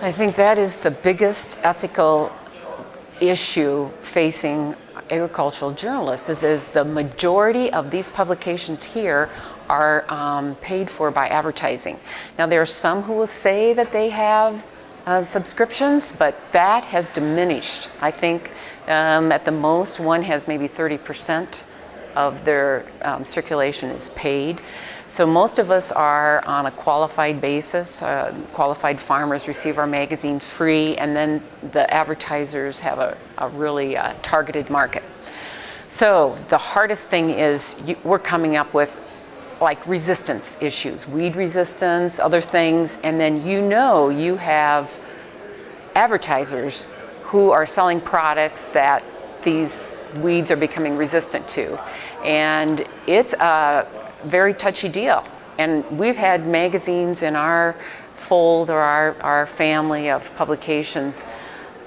I think that is the biggest ethical issue facing agricultural journalists is the majority of these publications here are paid for by advertising. Now there are some who will say that they have subscriptions, but that has diminished. I think at the most one has maybe 30% of their circulation is paid. So most of us are on a qualified basis. Qualified farmers receive our magazines free, and then the advertisers have a really targeted market. So the hardest thing is we're coming up with like resistance issues, weed resistance, other things, and then you have advertisers who are selling products that these weeds are becoming resistant to. And it's a very touchy deal. And we've had magazines in our fold or our family of publications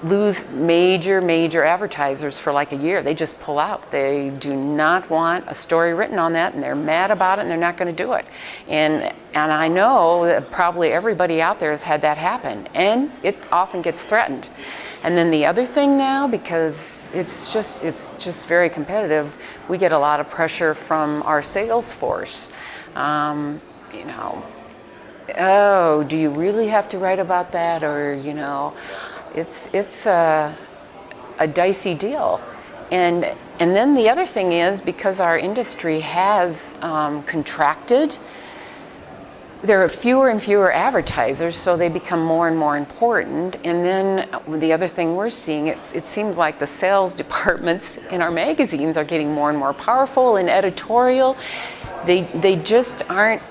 lose major advertisers for like a year. They just pull out. They do not want a story written on that, and they're mad about it, and they're not going to do it. And I know that probably everybody out there has had that happen, and it often gets threatened. And then the other thing now, because it's just very competitive, we get a lot of pressure from our sales force. Oh, do you really have to write about that? Or, it's a dicey deal. And then the other thing is, because our industry has contracted, there are fewer and fewer advertisers, so they become more and more important. And then the other thing we're seeing, it seems like the sales departments in our magazines are getting more and more powerful. In editorial, they just aren't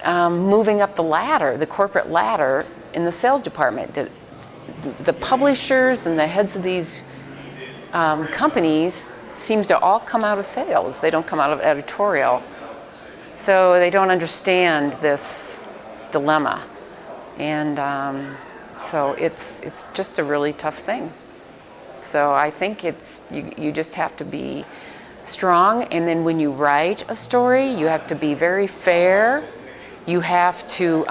moving up the ladder, the corporate ladder in the sales department. The publishers and the heads of these companies seems to all come out of sales. They don't come out of editorial. So they don't understand this dilemma. And so it's just a really tough thing. So I think you just have to be strong, and then when you write a story, you have to be very fair. You have to,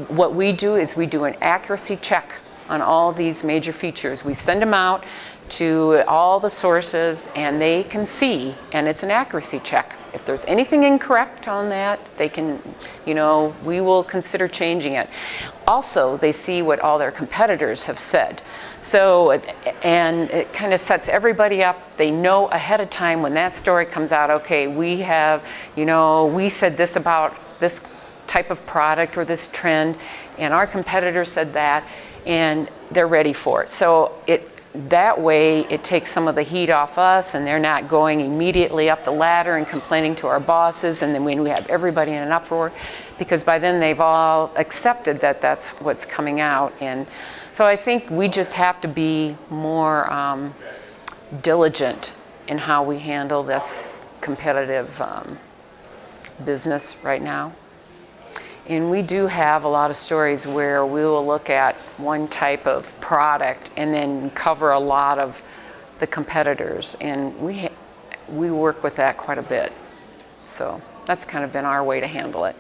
what we do is we do an accuracy check on all these major features. We send them out to all the sources, and they can see, and it's an accuracy check. If there's anything incorrect on that, they can, we will consider changing it. Also, they see what all their competitors have said. So, and it kind of sets everybody up. They know ahead of time when that story comes out, okay, we have, we said this about this type of product or this trend, and our competitor said that, and they're ready for it. So that way it takes some of the heat off us, and they're not going immediately up the ladder and complaining to our bosses, and then when we have everybody in an uproar, because by then they've all accepted that that's what's coming out. And so I think we just have to be more diligent in how we handle this competitive business right now. And we do have a lot of stories where we will look at one type of product and then cover a lot of the competitors. And we work with that quite a bit. So that's kind of been our way to handle it.